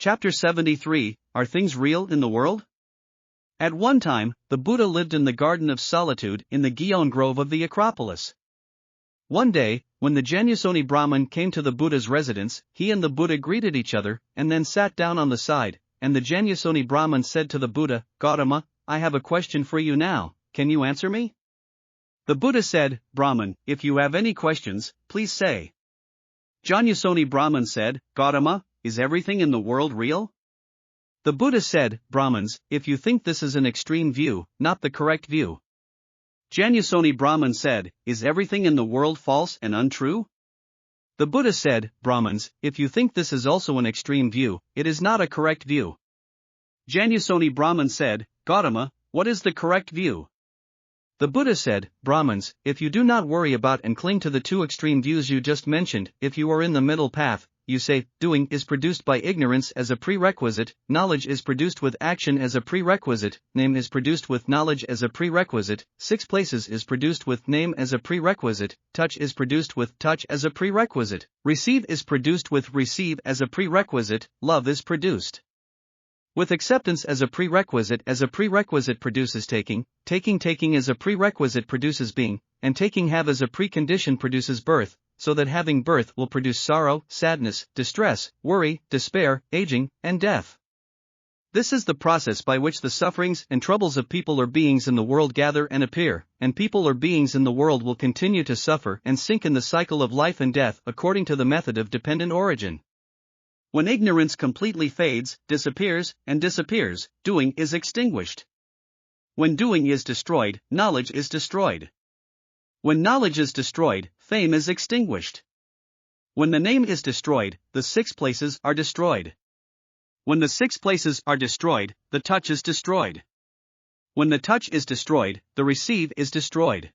Chapter 73, Are Things Real in the World? At one time, the Buddha lived in the Garden of Solitude in the Gion Grove of the Acropolis. One day, when the Jnanasoni Brahmin came to the Buddha's residence, he and the Buddha greeted each other, and then sat down on the side, and the Jnanasoni Brahmin said to the Buddha, Gautama, I have a question for you now, can you answer me? The Buddha said, Brahmin, if you have any questions, please say. Jnanasoni Brahmin said, Gautama, is everything in the world real? The Buddha said, Brahmins, if you think this is an extreme view, not the correct view. Jnanasoni Brahmin said, is everything in the world false and untrue? The Buddha said, Brahmins, if you think this is also an extreme view, it is not a correct view. Jnanasoni Brahmin said, Gautama, what is the correct view? The Buddha said, Brahmins, if you do not worry about and cling to the two extreme views you just mentioned, if you are in the middle path, you say, doing is produced by ignorance as a prerequisite, knowledge is produced with action as a prerequisite, name is produced with knowledge as a prerequisite, 6 places is produced with name as a prerequisite, touch is produced with touch as a prerequisite, receive is produced with receive as a prerequisite, love is produced with acceptance as a prerequisite produces taking as a prerequisite produces being, and taking have as a precondition produces birth, so that having birth will produce sorrow, sadness, distress, worry, despair, aging, and death. This is the process by which the sufferings and troubles of people or beings in the world gather and appear, and people or beings in the world will continue to suffer and sink in the cycle of life and death according to the method of dependent origin. When ignorance completely fades, disappears, doing is extinguished. When doing is destroyed, knowledge is destroyed. When knowledge is destroyed, fame is extinguished. When the name is destroyed, the 6 places are destroyed. When the 6 places are destroyed, the touch is destroyed. When the touch is destroyed, the receive is destroyed.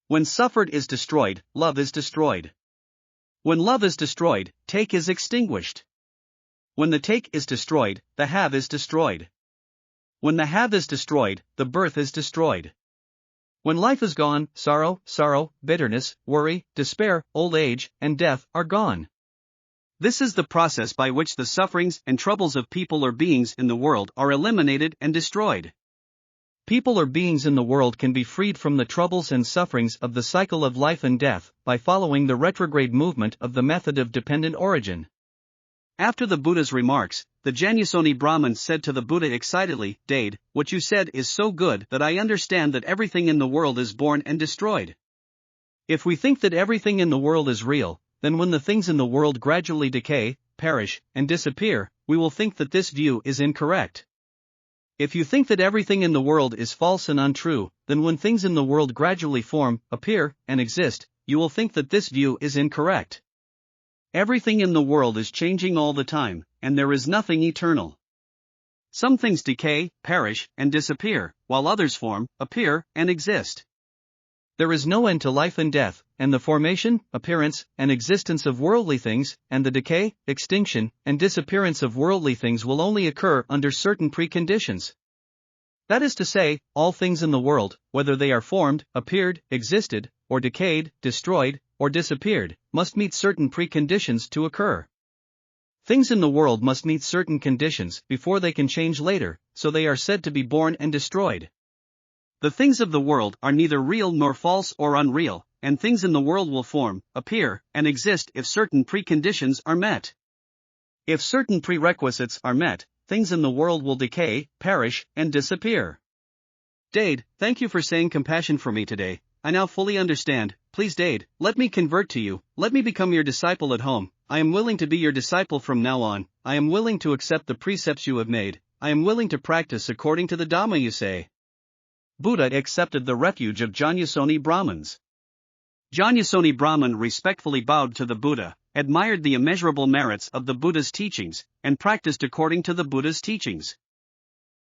When suffered is destroyed, love is destroyed. When love is destroyed, take is extinguished. When the take is destroyed, the have is destroyed. When the have is destroyed, the birth is destroyed. When life is gone, sorrow, bitterness, worry, despair, old age, and death are gone. This is the process by which the sufferings and troubles of people or beings in the world are eliminated and destroyed. People or beings in the world can be freed from the troubles and sufferings of the cycle of life and death by following the retrograde movement of the method of dependent origin. After the Buddha's remarks, the Jnanasoni Brahmin said to the Buddha excitedly, Dade, what you said is so good that I understand that everything in the world is born and destroyed. If we think that everything in the world is real, then when the things in the world gradually decay, perish, and disappear, we will think that this view is incorrect. If you think that everything in the world is false and untrue, then when things in the world gradually form, appear, and exist, you will think that this view is incorrect. Everything in the world is changing all the time, and there is nothing eternal. Some things decay, perish, and disappear, while others form, appear, and exist. There is no end to life and death, and the formation, appearance, and existence of worldly things, and the decay, extinction, and disappearance of worldly things will only occur under certain preconditions. That is to say, all things in the world, whether they are formed, appeared, existed, or decayed, destroyed, or disappeared, must meet certain preconditions to occur. Things in the world must meet certain conditions before they can change later, so they are said to be born and destroyed. The things of the world are neither real nor false or unreal, and things in the world will form, appear, and exist if certain preconditions are met. If certain prerequisites are met, things in the world will decay, perish, and disappear. Dade, thank you for saying compassion for me today. I now fully understand. Please Dade, let me convert to you, let me become your disciple at home. I am willing to be your disciple from now on. I am willing to accept the precepts you have made. I am willing to practice according to the Dhamma you say. Buddha accepted the refuge of Jnanasoni Brahmins. Jnanasoni Brahmin respectfully bowed to the Buddha, admired the immeasurable merits of the Buddha's teachings, and practiced according to the Buddha's teachings.